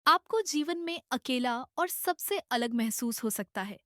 आपको जीवन में अकेला और सबसे अलग महसूस हो सकता है।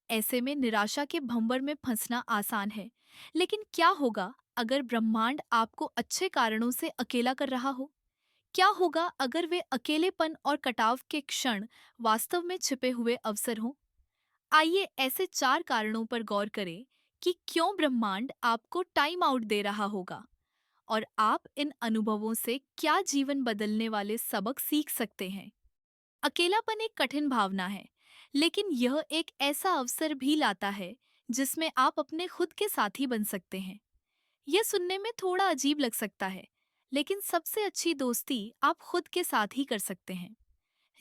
ऐसे में निराशा के भंवर में फंसना आसान है। लेकिन क्या होगा अगर ब्रह्मांड आपको अच्छे कारणों से अकेला कर रहा हो? क्या होगा अगर वे अकेलेपन और कटाव के क्षण वास्तव में छिपे हुए अवसर हों? आइए ऐसे 4 कारणों पर गौर करें कि क्यों ब्रह्मांड आपको टाइम आउट दे रहा होगा और आप इन अनुभवों से क्या जीवन बदलने वाले सबक सीख सकते हैं। अकेलापन एक कठिन भावना है, लेकिन यह एक ऐसा अवसर भी लाता है जिसमें आप अपने खुद के साथी बन सकते हैं। यह सुनने में थोड़ा अजीब लग सकता है, लेकिन सबसे अच्छी दोस्ती आप खुद के साथ ही कर सकते हैं।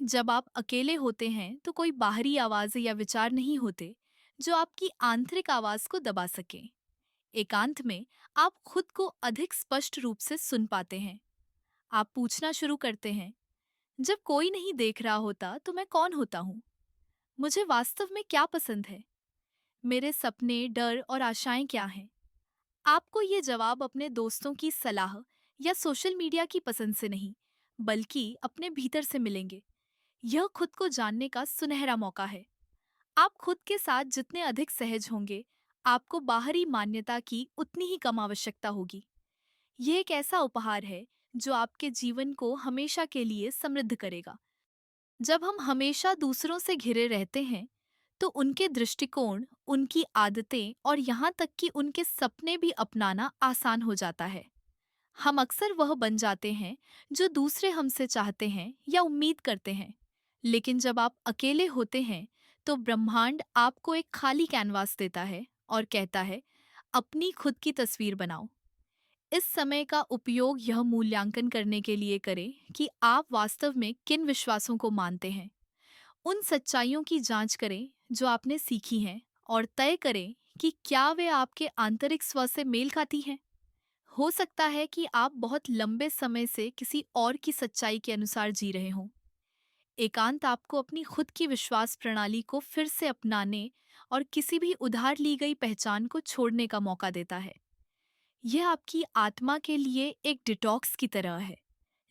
जब आप अकेले होते हैं तो कोई बाहरी आवाज या विचार नहीं होते जो आपकी आंतरिक आवाज को दबा सके। एकांत में आप खुद को अधिक स्पष्ट रूप से सुन पाते हैं। आप पूछना शुरू करते हैं, जब कोई नहीं देख रहा होता तो मैं कौन होता हूँ? मुझे वास्तव में क्या पसंद है? मेरे सपने, डर और आशाएं क्या हैं? आपको ये जवाब अपने दोस्तों की सलाह या सोशल मीडिया की पसंद से नहीं, बल्कि अपने भीतर से मिलेंगे। यह खुद को जानने का सुनहरा मौका है। आप खुद के साथ जितने अधिक सहज होंगे, आपको बाहरी मान्यता की उतनी ही कम आवश्यकता होगी। यह एक ऐसा उपहार है जो आपके जीवन को हमेशा के लिए समृद्ध करेगा। जब हम हमेशा दूसरों से घिरे रहते हैं, तो उनके दृष्टिकोण, उनकी आदतें और यहाँ तक कि उनके सपने भी अपनाना आसान हो जाता है। हम अक्सर वह बन जाते हैं जो दूसरे हमसे चाहते हैं या उम्मीद करते हैं। लेकिन जब आप अकेले होते हैं, तो ब्रह्मांड आपको एक खाली कैनवास देता है और कहता है, अपनी खुद की तस्वीर बनाओ। इस समय का उपयोग यह मूल्यांकन करने के लिए करें कि आप वास्तव में किन विश्वासों को मानते हैं। उन सच्चाइयों की जांच करें जो आपने सीखी हैं और तय करें कि क्या वे आपके आंतरिक स्व से मेल खाती हैं। हो सकता है कि आप बहुत लंबे समय से किसी और की सच्चाई के अनुसार जी रहे हों। एकांत आपको अपनी खुद की विश्वास प्रणाली को फिर से अपनाने और किसी भी उधार ली गई पहचान को छोड़ने का मौका देता है। यह आपकी आत्मा के लिए एक डिटॉक्स की तरह है,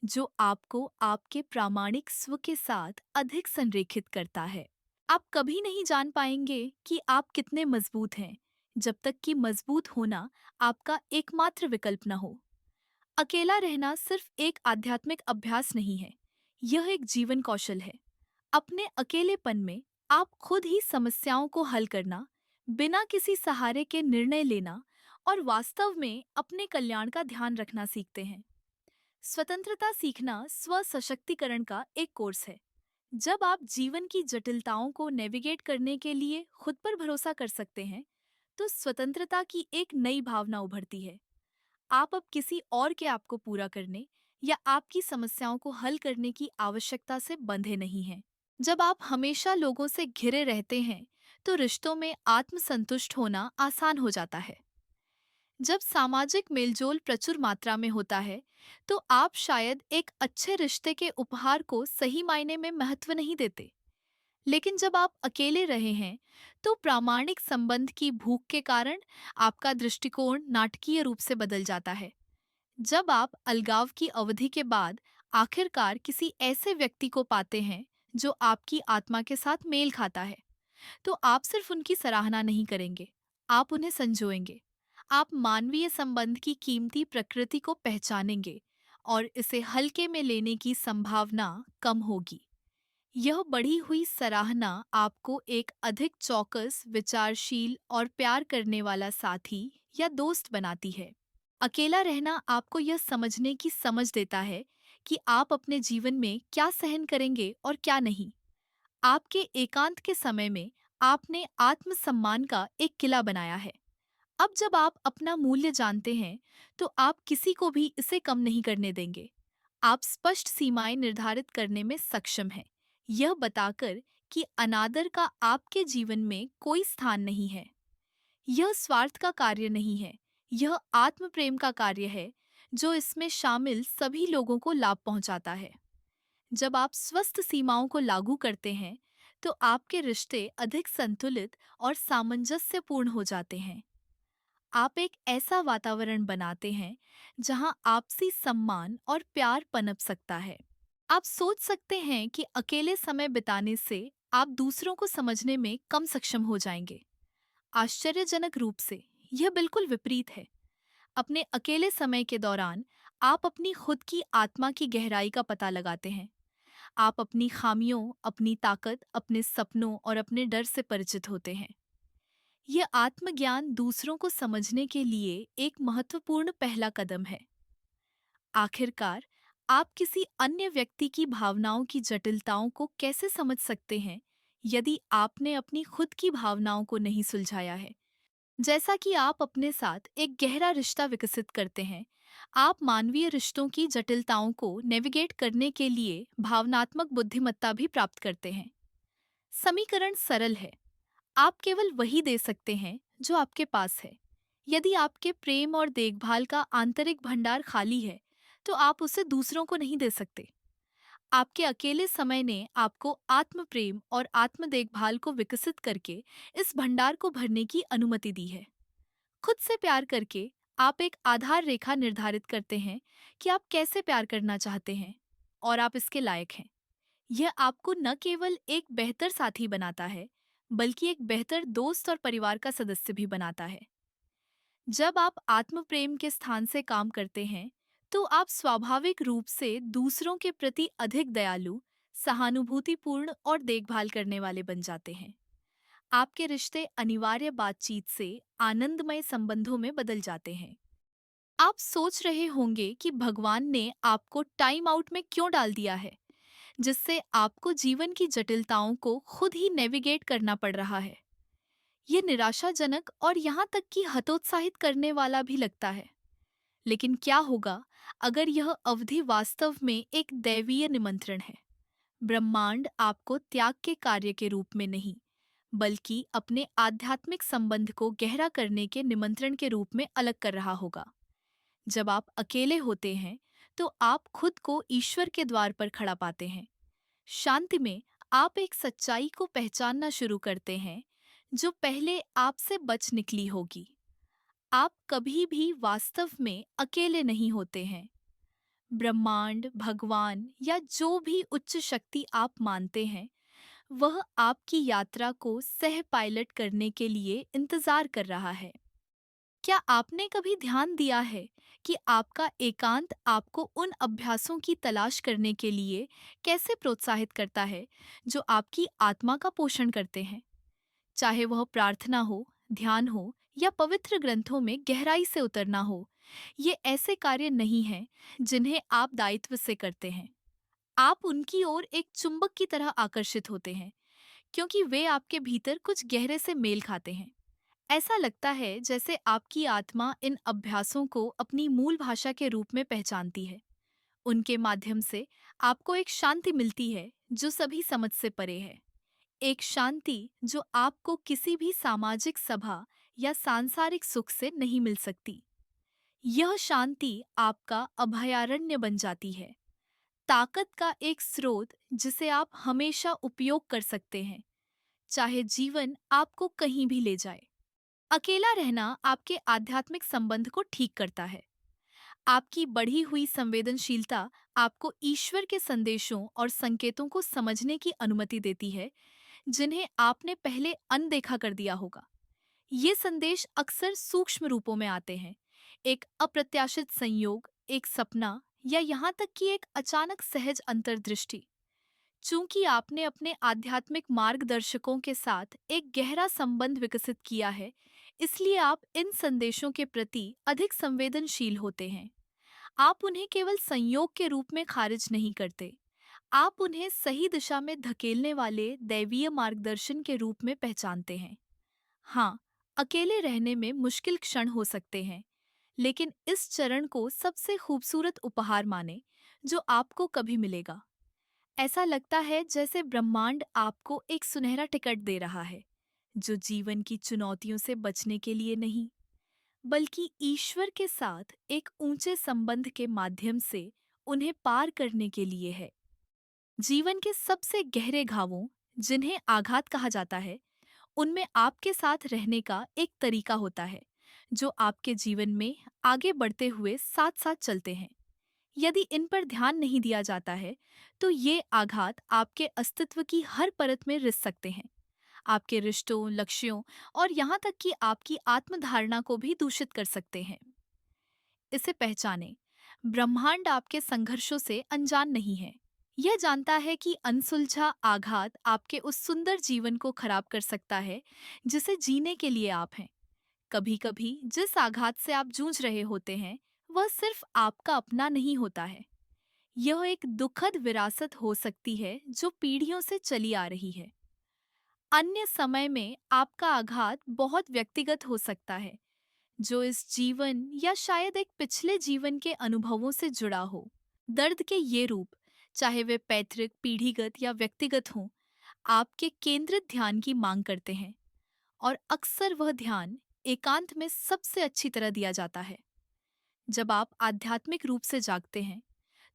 जो आपको आपके प्रामाणिक स्व के साथ अधिक संरेखित करता है। आप कभी नहीं जान पाएंगे कि आप कितने मजबूत हैं, जब तक कि मजबूत होना आपका एकमात्र विकल्प न हो। अकेला रहना सिर्फ एक आध्यात्मिक अभ्यास नहीं है, यह एक जीवन कौशल है। अपने अकेलेपन में आप खुद ही समस्याओं को हल करना, बिना किसी सहारे के निर्णय लेना और वास्तव में अपने कल्याण का ध्यान रखना सीखते हैं। स्वतंत्रता सीखना स्व सशक्तिकरण का एक कोर्स है। जब आप जीवन की जटिलताओं को नेविगेट करने के लिए खुद पर भरोसा कर सकते हैं, तो स्वतंत्रता की एक नई भावना उभरती है। आप अब किसी और के आपको पूरा करने या आपकी समस्याओं को हल करने की आवश्यकता से बंधे नहीं हैं। जब आप हमेशा लोगों से घिरे रहते हैं, तो रिश्तों में आत्मसंतुष्ट होना आसान हो जाता है। जब सामाजिक मेलजोल प्रचुर मात्रा में होता है, तो आप शायद एक अच्छे रिश्ते के उपहार को सही मायने में महत्व नहीं देते। लेकिन जब आप अकेले रहे हैं, तो प्रामाणिक संबंध की भूख के कारण आपका दृष्टिकोण नाटकीय रूप से बदल जाता है। जब आप अलगाव की अवधि के बाद आखिरकार किसी ऐसे व्यक्ति को पाते हैं जो आपकी आत्मा के साथ मेल खाता है, तो आप सिर्फ उनकी सराहना नहीं करेंगे, आप उन्हें संजोएंगे। आप मानवीय संबंध की कीमती प्रकृति को पहचानेंगे और इसे हल्के में लेने की संभावना कम होगी। यह बढ़ी हुई सराहना आपको एक अधिक चौकस, विचारशील और प्यार करने वाला साथी या दोस्त बनाती है। अकेला रहना आपको यह समझने की समझ देता है कि आप अपने जीवन में क्या सहन करेंगे और क्या नहीं। आपके एकांत के समय में आपने आत्मसम्मान का एक किला बनाया है। अब जब आप अपना मूल्य जानते हैं, तो आप किसी को भी इसे कम नहीं करने देंगे। आप स्पष्ट सीमाएं निर्धारित करने में सक्षम हैं, यह बताकर कि अनादर का आपके जीवन में कोई स्थान नहीं है। यह स्वार्थ का कार्य नहीं है, यह आत्म प्रेम का कार्य है, जो इसमें शामिल सभी लोगों को लाभ पहुंचाता है। जब आप स्वस्थ सीमाओं को लागू करते हैं, तो आपके रिश्ते अधिक संतुलित और सामंजस्यपूर्ण हो जाते हैं। आप एक ऐसा वातावरण बनाते हैं जहां आपसी सम्मान और प्यार पनप सकता है। आप सोच सकते हैं कि अकेले समय बिताने से आप दूसरों को समझने में कम सक्षम हो जाएंगे। आश्चर्यजनक रूप से यह बिल्कुल विपरीत है। अपने अकेले समय के दौरान आप अपनी खुद की आत्मा की गहराई का पता लगाते हैं। आप अपनी खामियों, अपनी ताकत, अपने सपनों और अपने डर से परिचित होते हैं। यह आत्मज्ञान दूसरों को समझने के लिए एक महत्वपूर्ण पहला कदम है। आखिरकार, आप किसी अन्य व्यक्ति की भावनाओं की जटिलताओं को कैसे समझ सकते हैं यदि आपने अपनी खुद की भावनाओं को नहीं सुलझाया है? जैसा कि आप अपने साथ एक गहरा रिश्ता विकसित करते हैं, आप मानवीय रिश्तों की जटिलताओं को नेविगेट करने के लिए भावनात्मक बुद्धिमत्ता भी प्राप्त करते हैं। समीकरण सरल है। आप केवल वही दे सकते हैं जो आपके पास है। यदि आपके प्रेम और देखभाल का आंतरिक भंडार खाली है, तो आप उसे दूसरों को नहीं दे सकते। आपके अकेले समय ने आपको आत्म प्रेम और आत्म देखभाल को विकसित करके इस भंडार को भरने की अनुमति दी है। खुद से प्यार करके आप एक आधार रेखा निर्धारित करते हैं कि आप कैसे प्यार करना चाहते हैं और आप इसके लायक हैं। यह आपको न केवल एक बेहतर साथी बनाता है, बल्कि एक बेहतर दोस्त और परिवार का सदस्य भी बनाता है। जब आप आत्म प्रेम के स्थान से काम करते हैं, तो आप स्वाभाविक रूप से दूसरों के प्रति अधिक दयालु, सहानुभूतिपूर्ण और देखभाल करने वाले बन जाते हैं। आपके रिश्ते अनिवार्य बातचीत से आनंदमय संबंधों में बदल जाते हैं। आप सोच रहे होंगे कि भगवान ने आपको टाइम आउट में क्यों डाल दिया है, जिससे आपको जीवन की जटिलताओं को खुद ही नेविगेट करना पड़ रहा है। ये निराशाजनक और यहाँ तक कि हतोत्साहित करने वाला भी लगता है। लेकिन क्या होगा अगर यह अवधि वास्तव में एक दैवीय निमंत्रण है? ब्रह्मांड आपको त्याग के कार्य के रूप में नहीं, बल्कि अपने आध्यात्मिक संबंध को गहरा करने के निमंत्रण के रूप में अलग कर रहा होगा। जब आप अकेले होते हैं, तो आप खुद को ईश्वर के द्वार पर खड़ा पाते हैं। शांति में आप एक सच्चाई को पहचानना शुरू करते हैं जो पहले आपसे बच निकली होगी। आप कभी भी वास्तव में अकेले नहीं होते हैं। ब्रह्मांड, भगवान या जो भी उच्च शक्ति आप मानते हैं, वह आपकी यात्रा को सह पायलट करने के लिए इंतजार कर रहा है। क्या आपने कभी ध्यान दिया है कि आपका एकांत आपको उन अभ्यासों की तलाश करने के लिए कैसे प्रोत्साहित करता है जो आपकी आत्मा का पोषण करते हैं? चाहे वह प्रार्थना हो, ध्यान हो या पवित्र ग्रंथों में गहराई से उतरना हो, ये ऐसे कार्य नहीं हैं जिन्हें आप दायित्व से करते हैं। आप उनकी ओर एक चुंबक की तरह आकर्षित होते हैं, क्योंकि वे आपके भीतर कुछ गहरे से मेल खाते हैं। ऐसा लगता है जैसे आपकी आत्मा इन अभ्यासों को अपनी मूल भाषा के रूप में पहचानती है। उनके माध्यम से आपको एक शांति मिलती है जो सभी समझ से परे है। एक शांति जो आपको किसी भी सामाजिक सभा या सांसारिक सुख से नहीं मिल सकती। यह शांति आपका अभयारण्य बन जाती है, ताकत का एक स्रोत जिसे आप हमेशा उपयोग कर सकते हैं, चाहे जीवन आपको कहीं भी ले जाए। अकेला रहना आपके आध्यात्मिक संबंध को ठीक करता है। आपकी बढ़ी हुई संवेदनशीलता आपको ईश्वर के संदेशों और संकेतों को समझने की अनुमति देती है, जिन्हें आपने पहले अनदेखा कर दिया होगा। ये संदेश अक्सर सूक्ष्म रूपों में आते हैं, एक अप्रत्याशित संयोग, एक सपना या यहाँ तक कि एक अचानक सहज अंतर्दृष्टि। चूंकि आपने अपने आध्यात्मिक मार्गदर्शकों के साथ एक गहरा संबंध विकसित किया है, इसलिए आप इन संदेशों के प्रति अधिक संवेदनशील होते हैं। आप उन्हें केवल संयोग के रूप में खारिज नहीं करते, आप उन्हें सही दिशा में धकेलने वाले दैवीय मार्गदर्शन के रूप में पहचानते हैं। हाँ, अकेले रहने में मुश्किल क्षण हो सकते हैं, लेकिन इस चरण को सबसे खूबसूरत उपहार माने जो आपको कभी मिलेगा। ऐसा लगता है जैसे ब्रह्मांड आपको एक सुनहरा टिकट दे रहा है, जो जीवन की चुनौतियों से बचने के लिए नहीं, बल्कि ईश्वर के साथ एक ऊंचे संबंध के माध्यम से उन्हें पार करने के लिए है। जीवन के सबसे गहरे घावों, जिन्हें आघात कहा जाता है, उनमें आपके साथ रहने का एक तरीका होता है जो आपके जीवन में आगे बढ़ते हुए साथ साथ चलते हैं। यदि इन पर ध्यान नहीं दिया जाता है, तो ये आघात आपके अस्तित्व की हर परत में रिस सकते हैं। आपके रिश्तों, लक्ष्यों और यहाँ तक कि आपकी आत्मधारणा को भी दूषित कर सकते हैं। इसे पहचानें। ब्रह्मांड आपके संघर्षों से अनजान नहीं है। यह जानता है कि अनसुलझा आघात आपके उस सुंदर जीवन को खराब कर सकता है जिसे जीने के लिए आप हैं। कभी कभी जिस आघात से आप जूझ रहे होते हैं, वह सिर्फ आपका अपना नहीं होता है। यह एक दुखद विरासत हो सकती है जो पीढ़ियों से चली आ रही है। अन्य समय में आपका आघात बहुत व्यक्तिगत हो सकता है, जो इस जीवन या शायद एक पिछले जीवन के अनुभवों से जुड़ा हो। दर्द के ये रूप, चाहे वे पैतृक, पीढ़ीगत या व्यक्तिगत हों, आपके केंद्रित ध्यान की मांग करते हैं, और अक्सर वह ध्यान एकांत में सबसे अच्छी तरह दिया जाता है। जब आप आध्यात्मिक रूप से जागते हैं,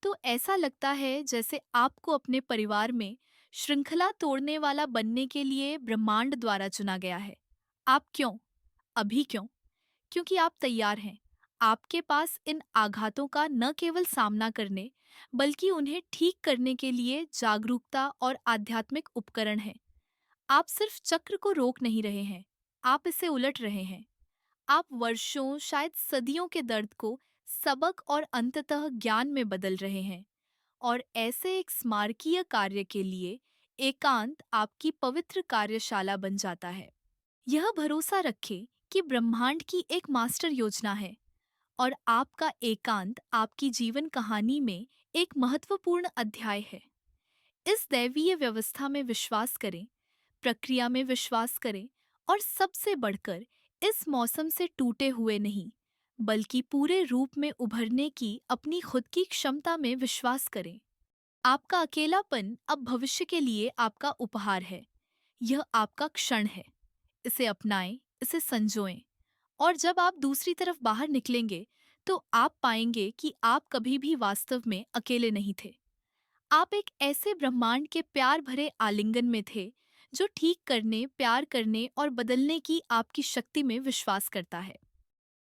तो ऐसा लगता है जैसे आपको अपने परिवार में श्रृंखला तोड़ने वाला बनने के लिए ब्रह्मांड द्वारा चुना गया है। आप क्यों? अभी क्यों? क्योंकि आप तैयार हैं। आपके पास इन आघातों का न केवल सामना करने, बल्कि उन्हें ठीक करने के लिए जागरूकता और आध्यात्मिक उपकरण हैं। आप सिर्फ चक्र को रोक नहीं रहे हैं, आप इसे उलट रहे हैं। आप वर्षों, शायद सदियों के दर्द को सबक और अंततः ज्ञान में बदल रहे हैं। और ऐसे एक स्मारकीय कार्य के लिए एकांत आपकी पवित्र कार्यशाला बन जाता है। यह भरोसा रखें कि ब्रह्मांड की एक मास्टर योजना है, और आपका एकांत आपकी जीवन कहानी में एक महत्वपूर्ण अध्याय है। इस दैवीय व्यवस्था में विश्वास करें, प्रक्रिया में विश्वास करें, और सबसे बढ़कर इस मौसम से टूटे हुए नहीं, बल्कि पूरे रूप में उभरने की अपनी खुद की क्षमता में विश्वास करें। आपका अकेलापन अब भविष्य के लिए आपका उपहार है। यह आपका क्षण है। इसे अपनाएं, इसे संजोएं, और जब आप दूसरी तरफ बाहर निकलेंगे, तो आप पाएंगे कि आप कभी भी वास्तव में अकेले नहीं थे। आप एक ऐसे ब्रह्मांड के प्यार भरे आलिंगन में थे, जो ठीक करने, प्यार करने और बदलने की आपकी शक्ति में विश्वास करता है।